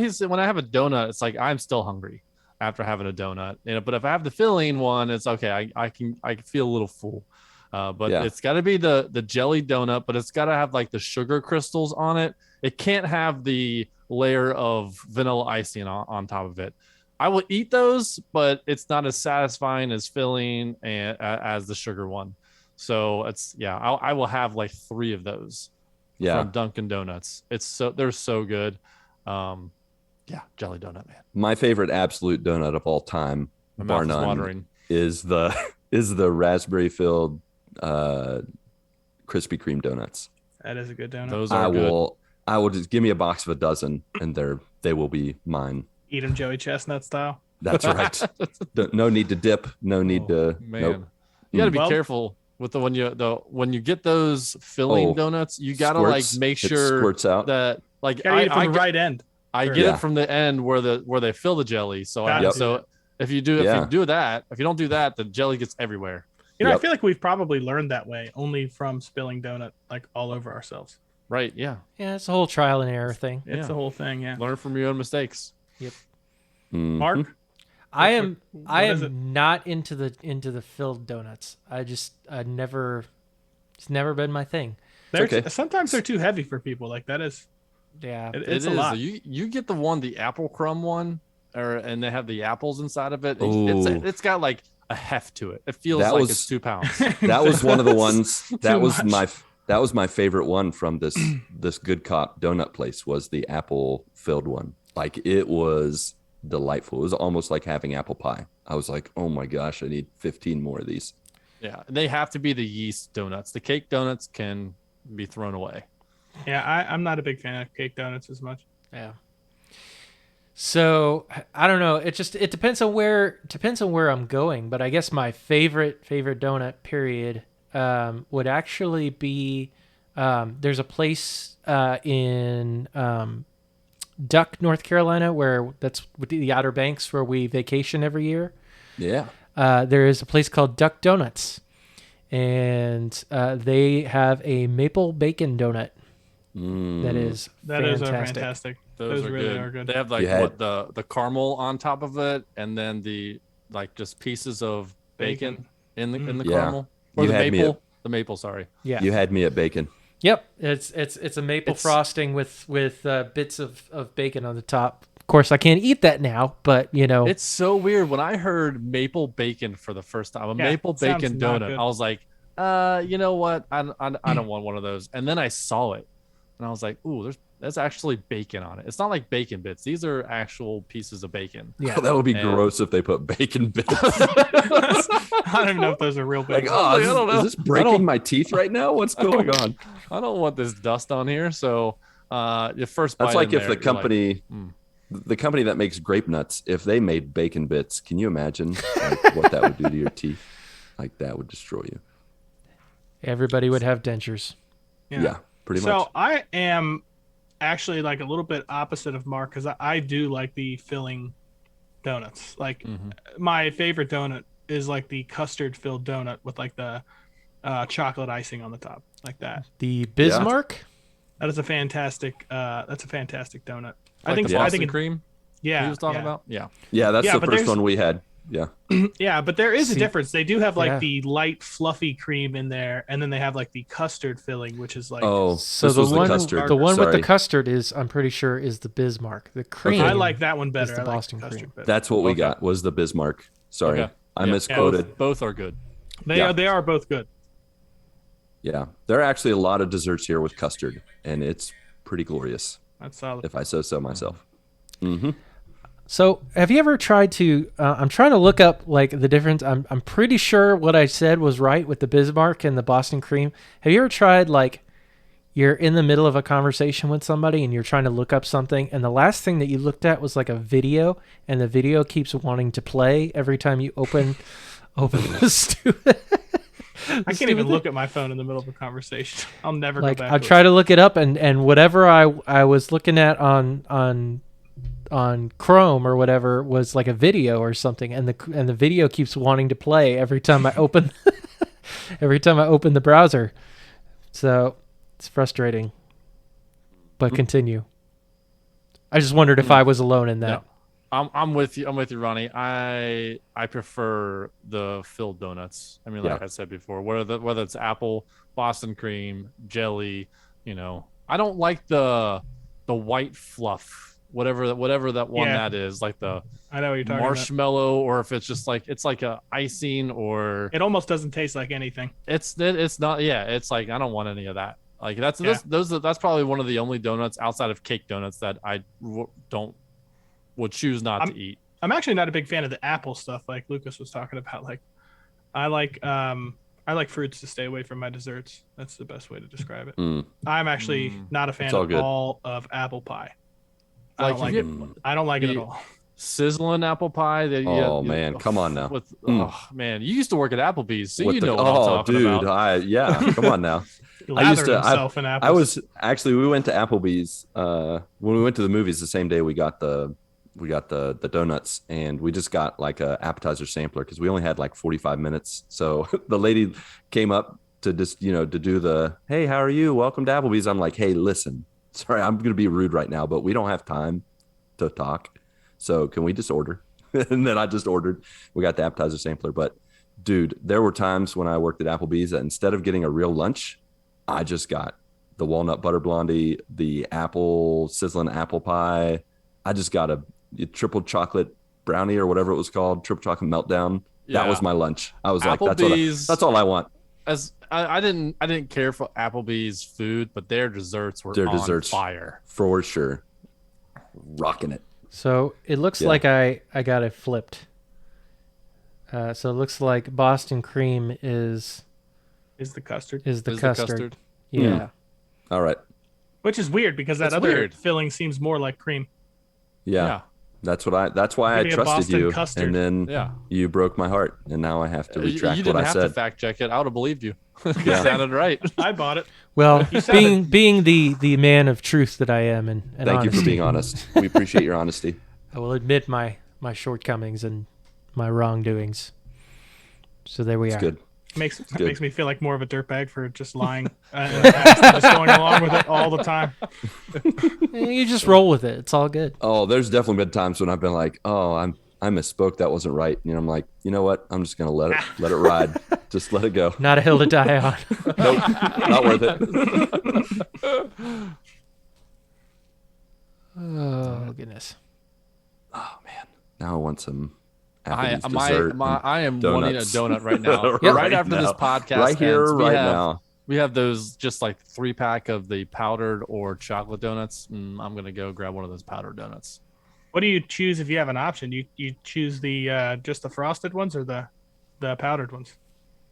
have a donut, it's like I'm still hungry after having a donut. But if I have the filling one, it's okay. I can feel a little full. But it's got to be the jelly donut, but it's got to have like the sugar crystals on it. It can't have the layer of vanilla icing on top of it. I will eat those, but it's not as satisfying as filling as the sugar one. So I will have like 3 of those from Dunkin' Donuts. They're so good. Jelly donut, man. My favorite absolute donut of all time, bar none, is the raspberry filled Krispy Kreme donuts. That is a good donut. Those are good. I will just give me a box of a dozen, and they will be mine. Eat them Joey Chestnut style. That's right. No need to dip. No need to. Man, nope. You got to be careful with when you get those filling donuts. You got to make sure squirts out. That I get it from the right end. I get it from the end where they fill the jelly. So if you don't do that, the jelly gets everywhere. I feel like we've probably learned that way only from spilling donut all over ourselves. Right. Yeah. Yeah. It's a whole trial and error thing. It's the whole thing. Yeah. Learn from your own mistakes. Yep. Mm-hmm. Mark, I am not into the filled donuts. It's never been my thing. Sometimes they're too heavy for people. Like that is. Yeah, it's a lot. You get the apple crumb one, and they have the apples inside of it. Ooh. It's got like a heft to it. It feels like it's 2 pounds. That was one of the ones that was my favorite one from this Good Cop donut place, was the apple filled one. Like, it was delightful. It was almost like having apple pie. I was like, oh my gosh, I need 15 more of these. Yeah, they have to be the yeast donuts. The cake donuts can be thrown away. Yeah, I'm not a big fan of cake donuts as much. Yeah. So I don't know. It depends on where I'm going. But I guess my favorite donut period would actually be there's a place in Duck, North Carolina, where that's with the Outer Banks, where we vacation every year. Yeah. There is a place called Duck Donuts, and they have a maple bacon donut. That is fantastic. Those really are good. They have like the caramel on top of it, and then the like just pieces of bacon in the caramel, or the maple. Sorry. Yeah. You had me at bacon. Yep. It's a maple frosting with bits of bacon on the top. Of course, I can't eat that now, but it's so weird. When I heard maple bacon for the first time, maple bacon donut, I was like, you know what? I don't want one of those. And then I saw it, and I was like, ooh, that's actually bacon on it. It's not like bacon bits. These are actual pieces of bacon. Yeah, that would be gross if they put bacon bits. I don't even know if those are real bacon. Like, is this breaking my teeth right now? What's going on? I don't want this dust on here. So the first bite. That's like if the company, the company that makes grape nuts, if they made bacon bits, can you imagine what that would do to your teeth? Like, that would destroy you. Everybody would have dentures. Yeah, pretty much. So I am actually like a little bit opposite of Mark, because I do like the filling donuts. Like my favorite donut is like the custard filled donut with like the chocolate icing on the top, like that. The Bismarck. Yeah. That is a fantastic. That's a fantastic donut. Like the Boston cream. Yeah, he was talking about. Yeah, that's the first one we had. Yeah. Yeah, but there is a difference. They do have like the light fluffy cream in there, and then they have like the custard filling, which is like so the one with the custard is, I'm pretty sure, is the Bismarck. The cream. I like that one better. The Boston cream. Better. That's what we got, was the Bismarck. Sorry, I misquoted. Both are good. They are both good. Yeah, there are actually a lot of desserts here with custard, and it's pretty glorious. That's solid. If I say so myself. Mm-hmm. So, have you ever tried to? I'm trying to look up like the difference. I'm pretty sure what I said was right with the Bismarck and the Boston cream. Have you ever tried, like, you're in the middle of a conversation with somebody and you're trying to look up something, and the last thing that you looked at was like a video, and the video keeps wanting to play every time you open the stupid. I can't even look at my phone in the middle of a conversation. I'll never go back. I try to look it up, and whatever I was looking at on Chrome or whatever was like a video or something, and the video keeps wanting to play every time I open the browser. So it's frustrating. But continue. I just wondered if I was alone in that. No. I'm with you. I'm with you, Ronnie. I prefer the filled donuts. I mean, like I said before, whether it's apple, Boston cream, jelly, I don't like the white fluff. Whatever that one that is, like the I know what you're talking marshmallow, or if it's just like it's like a icing, or it almost doesn't taste like anything. It's not. Yeah, it's like I don't want any of that. Like that's probably one of the only donuts outside of cake donuts that I would choose not to eat. I'm actually not a big fan of the apple stuff, like Lucas was talking about. Like I like fruits to stay away from my desserts. That's the best way to describe it. I'm actually not a fan at all of apple pie. I don't like it at all. Sizzling apple pie. Man, come on now. Oh man, you used to work at Applebee's, so what I'm talking about. Come on now. I was actually, we went to Applebee's when we went to the movies the same day we got the donuts, and we just got like a appetizer sampler because we only had like 45 minutes. So the lady came up to just to do the, hey, how are you? Welcome to Applebee's. I'm like, hey, listen. Sorry, I'm going to be rude right now, but we don't have time to talk. So can we just order? And then I just ordered. We got the appetizer sampler. But, dude, there were times when I worked at Applebee's that instead of getting a real lunch, I just got the walnut butter blondie, the apple sizzling apple pie. I just got a triple chocolate brownie or whatever it was called, triple chocolate meltdown. Yeah. That was my lunch. I was Applebee's, that's all I want. As I didn't care for Applebee's food, but their desserts were on fire for sure. Rocking it. So it looks like I got it flipped. So it looks like Boston cream is the custard. Is the custard. Yeah. Mm. All right. Which is weird because that other filling seems more like cream. Yeah. That's why I trusted you. Custard. And then you broke my heart. And now I have to retract what I said. You didn't have to fact check it. I would have believed you. It sounded right. I bought it. Well, being the man of truth that I am and thank honesty, you for being honest. We appreciate your honesty. I will admit my shortcomings and my wrongdoings. So there we are. Good. Makes me feel like more of a dirtbag for just lying and just going along with it all the time. You just roll with it. It's all good. Oh, there's definitely been times when I've been like, oh, I misspoke. That wasn't right. And I'm like, you know what? I'm just gonna let it ride. Just let it go. Not a hill to die on. Nope, not worth it. Oh goodness. Oh man, now I want some. I am wanting a donut right now. right after this podcast right here, ends, now. We have those just like 3-pack of the powdered or chocolate donuts. I'm gonna go grab one of those powdered donuts. What do you choose if you have an option? You choose the just the frosted ones or the powdered ones?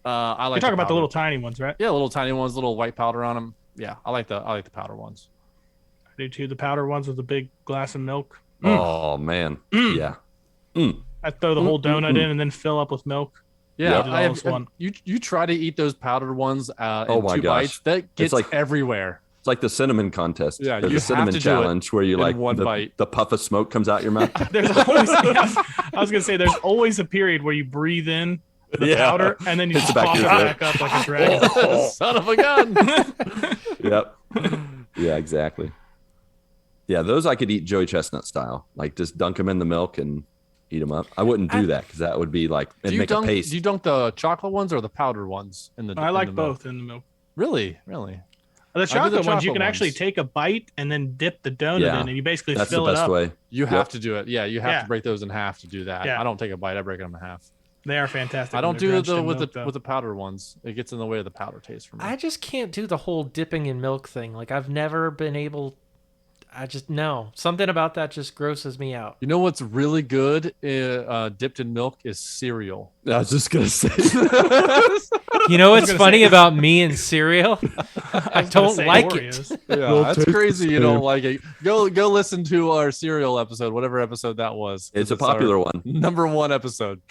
I like. You're talking about the little tiny ones, right? Yeah, little tiny ones, little white powder on them. Yeah, I like the powder ones. I do too. The powder ones with a big glass of milk. Oh man, yeah. I throw the whole donut in and then fill up with milk. Yeah, you try to eat those powdered ones in 2 bites. That gets like everywhere. It's like the cinnamon contest. Yeah, the cinnamon challenge where you like one bite. The puff of smoke comes out your mouth. There's always, I was gonna say there's always a period where you breathe in the powder and then you just pop it back up like a dragon. Son of a gun. Yep. Yeah, exactly. Yeah, those I could eat Joey Chestnut style. Like just dunk them in the milk and eat them up. I wouldn't do that because that would be like a paste. Do you dunk the chocolate ones or the powdered ones in the? I like both in the milk. Really? The chocolate ones you can actually take a bite and then dip the donut in, and you basically fill it up. Way. You have to do it. Yeah, you have to break those in half to do that. Yeah. I don't take a bite. I break them in half. They are fantastic. I don't do it with the powdered ones. It gets in the way of the powder taste for me. I just can't do the whole dipping in milk thing. Like I've never been able. Something about that just grosses me out. You know what's really good dipped in milk is cereal. I was just gonna say. You know what's funny about me and cereal? I don't like it. Yeah, that's crazy. You don't like it. Go listen to our cereal episode, whatever episode that was. It's a popular one. Number 1 episode.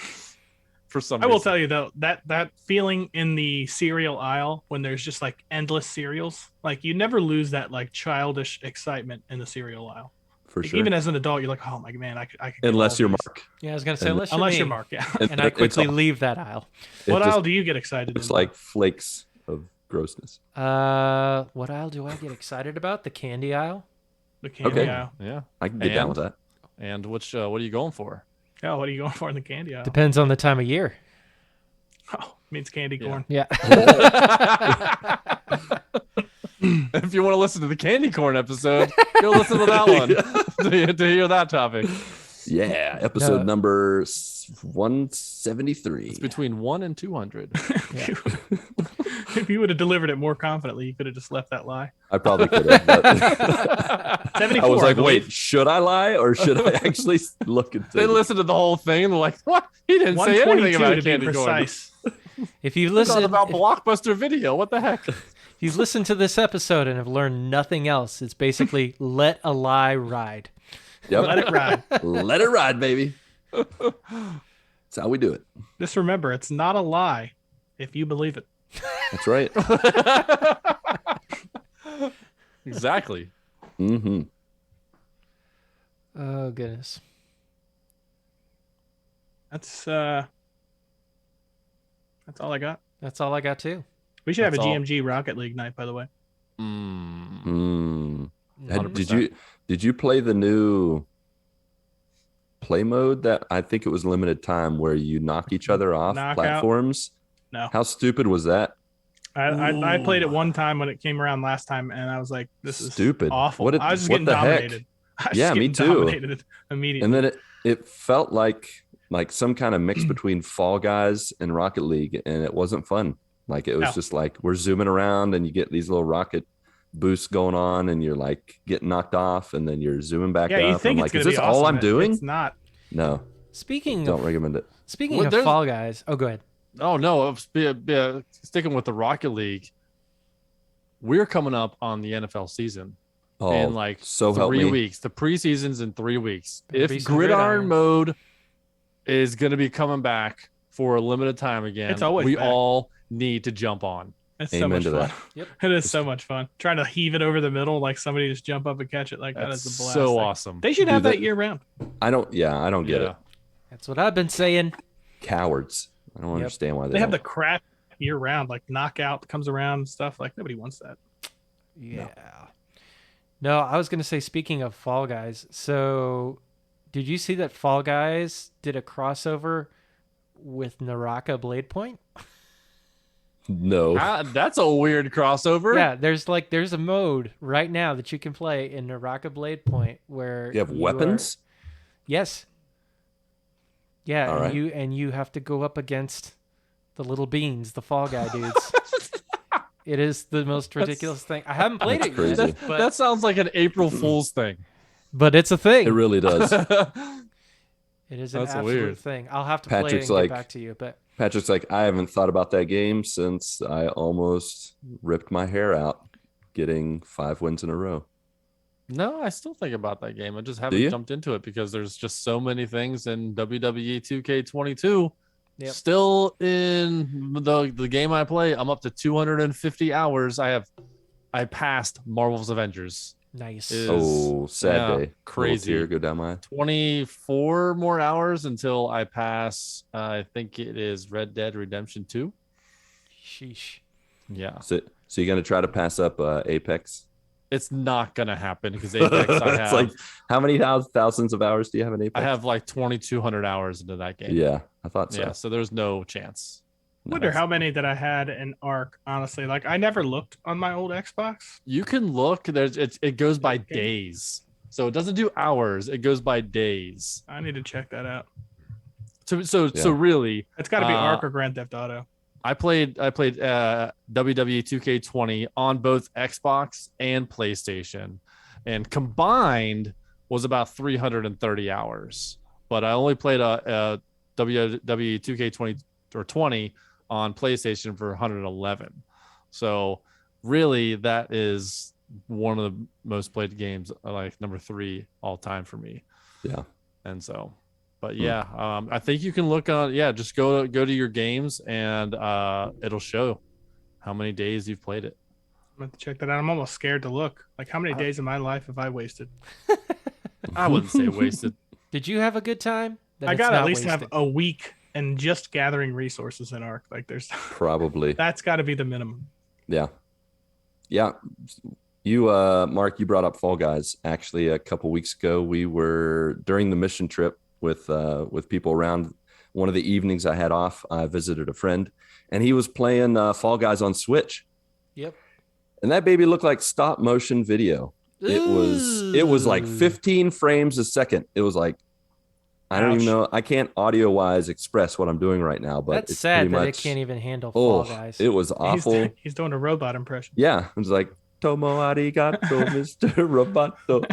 For some reason. I will tell you though that feeling in the cereal aisle when there's just like endless cereals, like you never lose that like childish excitement in the cereal aisle. For sure. Even as an adult, you're like, oh my man, I could. Unless you're Marc. Yeah, I was gonna say unless you're Marc. Yeah. And I quickly leave that aisle. What aisle do you get excited? It's like flakes of grossness. What aisle do I get excited about? The candy aisle. The candy aisle. Yeah, I can get down with that. And what are you going for? Oh, what are you going for in the candy aisle? Depends on the time of year. Oh, means candy corn. Yeah. If you want to listen to the candy corn episode, go listen to that one to hear that topic. Yeah, episode number 173. It's between 1 and 200. Yeah. If you would have delivered it more confidently, you could have just left that lie. I probably could have. But 74, I was like, wait, should I lie or should I actually look at They listened to the whole thing and they're like, what? He didn't say anything about candy corn. If you listen about Blockbuster Video, what the heck? If you've listened to this episode and have learned nothing else, it's basically let a lie ride. Yep. Let it ride. Let it ride, baby. That's how we do it. Just remember, it's not a lie if you believe it. That's right. Exactly. Mm-hmm. Oh goodness. That's all I got. That's all I got too. We should have a GMG Rocket League night, by the way. Did you play the new play mode that I think it was limited time where you knock each other off platforms? No. How stupid was that? I played it one time when it came around last time, and I was like, "This is stupid, awful." I was just what getting the heck? dominated. Me too. Dominated immediately. And then it felt like some kind of mix between Fall Guys and Rocket League, and it wasn't fun. Like it was just like we're zooming around, and you get these little rocket boosts going on, and you're like getting knocked off, and then you're zooming back up. You think I'm it's like, is gonna this be all awesome. I'm doing? It's not. No. Don't recommend it. Speaking of Fall Guys, oh, go ahead. Oh no, sticking with the Rocket League, we're coming up on the NFL season in like 3 weeks. The preseason's in 3 weeks. If Gridiron mode is going to be coming back for a limited time again, it's always we back. all need to jump on. It's so much fun. Yep. It is so much fun. Trying to heave it over the middle, like somebody just jump up and catch it like that is the blast. So awesome. They should have that year round. I don't get it. That's what I've been saying. Cowards. I don't understand why they have the crap year round, like knockout comes around and stuff. Like nobody wants that. Yeah. No, I was gonna say, speaking of Fall Guys, so did you see that Fall Guys did a crossover with Naraka Blade Point? No. That's a weird crossover. Yeah, there's a mode right now that you can play in Naraka Blade Point where you have weapons? Yes. Yeah, all and right. you have to go up against the little beans, the Fall Guy dudes. It is the most ridiculous thing. I haven't played it yet. But that sounds like an April Fool's thing. But it's a thing. It really does. It is an absolute thing. I'll have to play it and get back to you. But Patrick's like, I haven't thought about that game since I almost ripped my hair out getting 5 wins in a row. No, I still think about that game. I just haven't jumped into it because there's just so many things in WWE 2K22. Yep. Still in the game I play, I'm up to 250 hours. I passed Marvel's Avengers. Nice. Sad day. Crazy. Tear go down my 24 more hours until I pass. I think it is Red Dead Redemption 2. Sheesh. Yeah. So you're gonna try to pass up Apex? It's not gonna happen because Apex I have. It's like, how many thousands of hours do you have in Apex? I have like 2,200 hours into that game. Yeah, I thought so. Yeah, so there's no chance. I wonder how many that I had in Arc, honestly. Like, I never looked on my old Xbox. You can look. It goes by days. So it doesn't do hours. It goes by days. I need to check that out. So really, it's got to be Arc or Grand Theft Auto. I played WWE 2K20 on both Xbox and PlayStation, and combined was about 330 hours. But I only played a WWE 2K20 or 20 on PlayStation for 111. So really, that is one of the most played games, like number 3 all time for me. Yeah. And so, but yeah, I think you can look on. Yeah, just go to your games and it'll show how many days you've played it. I'm going to check that out. I'm almost scared to look. Like, how many days of my life have I wasted? I wouldn't say wasted. Did you have a good time? I got to at least have a week and just gathering resources in Arc. Like, there's probably that's got to be the minimum. Yeah. You, Mark, you brought up Fall Guys. Actually, a couple weeks ago, we were during the mission trip with people around. One of the evenings I had off, I visited a friend, and he was playing Fall Guys on Switch. Yep. And that baby looked like stop motion video. It was like 15 frames a second. It was like, I don't even know. I can't audio wise express what I'm doing right now, but that's it's sad that much, it can't even handle Fall Guys. It was awful. He's doing a robot impression. Yeah. It was like, Tomo arigato, Mr. Roboto.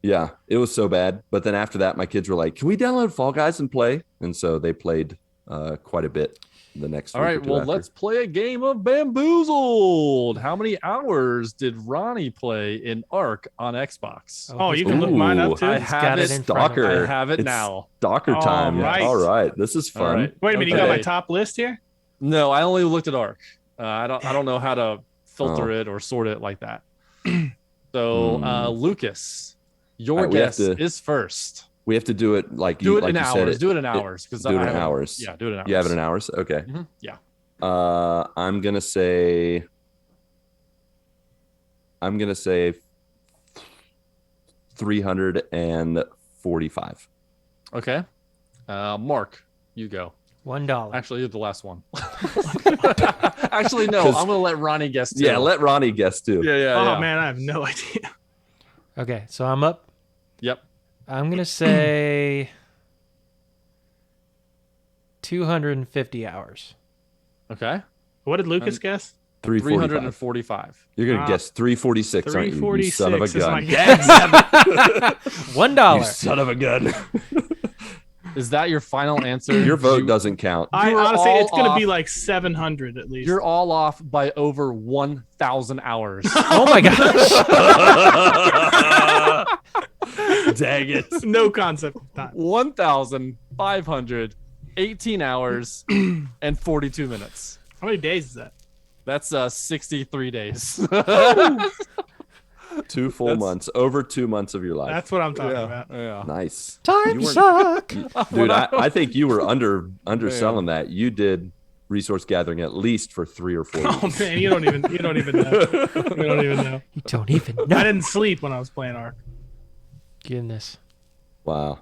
Yeah, it was so bad. But then after that, my kids were like, can we download Fall Guys and play? And so they played quite a bit the next week. All right, well, let's play a game of Bamboozled. How many hours did Ronnie play in Arc on Xbox? Oh, you can look mine up too. I have it. Stalker. I have it now. Stalker time. All right. This is fun. Right. Wait a minute, you got my top list here? No, I only looked at Arc. I don't know how to filter it or sort it like that. So, Lucas, your guess is first. We have to do it like do you, it like in you hours. said it. Do it in hours. Do it in hours. Yeah, do it in hours. You have it in hours? Okay. Mm-hmm. Yeah. I'm gonna say 345. Okay. Mark, you go. $1. Actually, you're the last one. Actually, no. I'm gonna let Ronnie guess too. Yeah, let Ronnie guess too. Yeah. Man, I have no idea. Okay, so I'm up. Yep. I'm gonna say 250 hours. Okay. What did Lucas guess? 345. You're gonna guess 346, aren't you? You son of a gun. $1. You son of a gun. Is that your final answer? Your vote doesn't count. Honestly, it's going to be like 700 at least. You're all off by over 1,000 hours. Oh my gosh. Dang it. No concept of time. 1,518 hours and 42 minutes. How many days is that? That's 63 days. 2 full months, over 2 months of your life. That's what I'm talking about. Yeah. Nice. Time suck. Dude, I think you were underselling that. You did resource gathering at least for 3 or 4 weeks. Oh man, you don't even know. You don't even know. You don't even know. I didn't sleep when I was playing Ark. Goodness. Wow.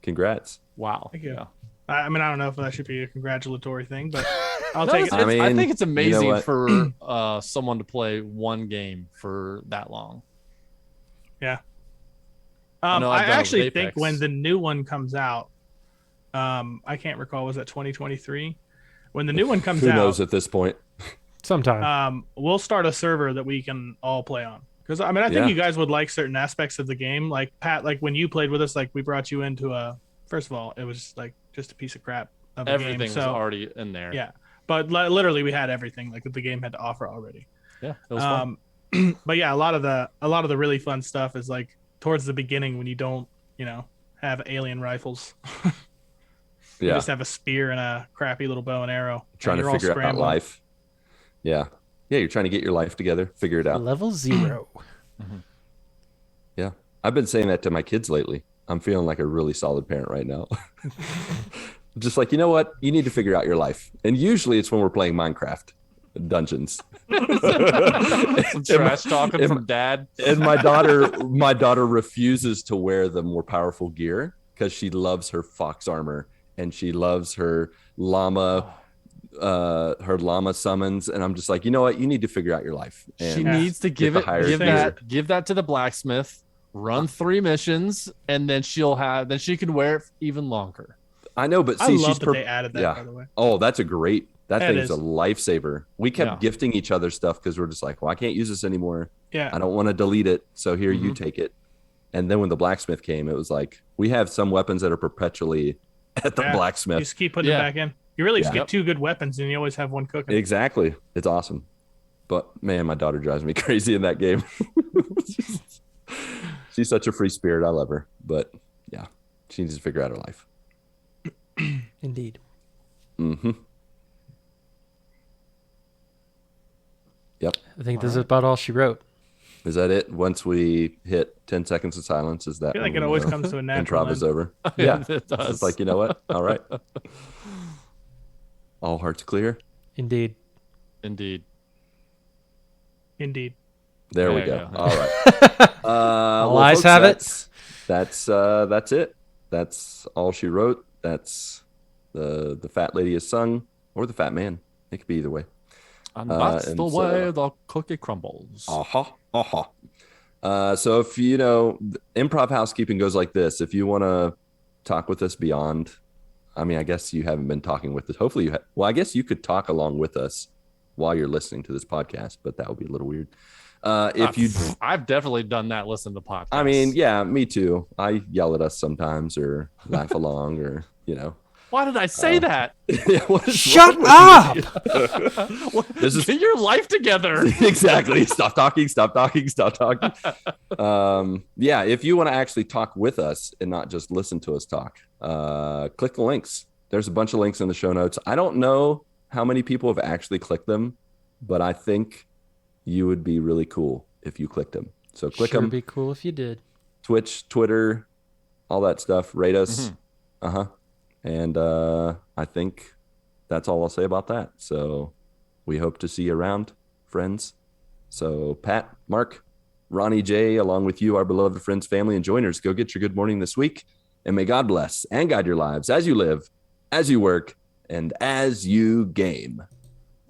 Congrats. Wow. Thank you. Yeah. I mean, I don't know if that should be a congratulatory thing, but I'll take it. I think it's amazing you know for someone to play one game for that long. Yeah. I actually think when the new one comes out, I can't recall, was that 2023? When the new one comes out, who knows at this point? Sometime. We'll start a server that we can all play on. Because I mean, I think you guys would like certain aspects of the game. Like Pat, like when you played with us, like we brought you into a. First of all, it was like just a piece of crap of a Everything game. was already in there. Yeah, but literally we had everything like that the game had to offer already. Yeah, it was fun. But yeah, a lot of the really fun stuff is like towards the beginning when you don't, have alien rifles. You just have a spear and a crappy little bow and arrow. Trying to figure out life. Yeah. Yeah, you're trying to get your life together, figure it out. Level 0. Mm-hmm. Yeah. I've been saying that to my kids lately. I'm feeling like a really solid parent right now. Just like, you know what? You need to figure out your life. And usually it's when we're playing Minecraft dungeons. Some trash talking from dad. And my daughter refuses to wear the more powerful gear because she loves her fox armor and she loves her llama summons. And I'm just like, you know what? You need to figure out your life. And she needs to give that to the blacksmith. Run 3 missions, and then she can wear it even longer. I know, but see, I love that they added that, by the way. Oh, that's a great. That thing is a lifesaver. We kept gifting each other stuff because we're just like, well, I can't use this anymore. Yeah, I don't want to delete it. So here, you take it. And then when the blacksmith came, it was like we have some weapons that are perpetually at the blacksmith. You just keep putting it back in. You really just get 2 good weapons, and you always have one cooking. Exactly, it's awesome. But man, my daughter drives me crazy in that game. She's such a free spirit. I love her. But yeah, she needs to figure out her life. Indeed. Mm-hmm. Yep. I think this is about all she wrote. Is that it? Once we hit 10 seconds of silence, is that? I feel like it always comes to a natural Improv is over. Yeah, it does. It's like, you know what? All right. All hearts clear. Indeed. There we go. All right. All eyes have it. That's it. That's all she wrote. That's the fat lady has sung, or the fat man. It could be either way. And that's the way the cookie crumbles. So if improv housekeeping goes like this. If you want to talk with us beyond, I mean, I guess you haven't been talking with us. Hopefully I guess you could talk along with us while you're listening to this podcast, but that would be a little weird. I've definitely done that. Listen to podcasts. I mean, yeah, me too. I yell at us sometimes or laugh along or, Why did I say that? Shut up! Get your life together. Exactly. Stop talking. Yeah, if you want to actually talk with us and not just listen to us talk, click the links. There's a bunch of links in the show notes. I don't know how many people have actually clicked them, but I think you would be really cool if you clicked them. So click them. It'd be cool if you did. Twitch, Twitter, all that stuff. Rate us. And I think that's all I'll say about that. So we hope to see you around, friends. So Pat, Mark, Ronnie, Jay, along with you, our beloved friends, family, and joiners, go get your good morning this week. And may God bless and guide your lives as you live, as you work, And as you game.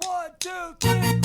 1, 2, 3.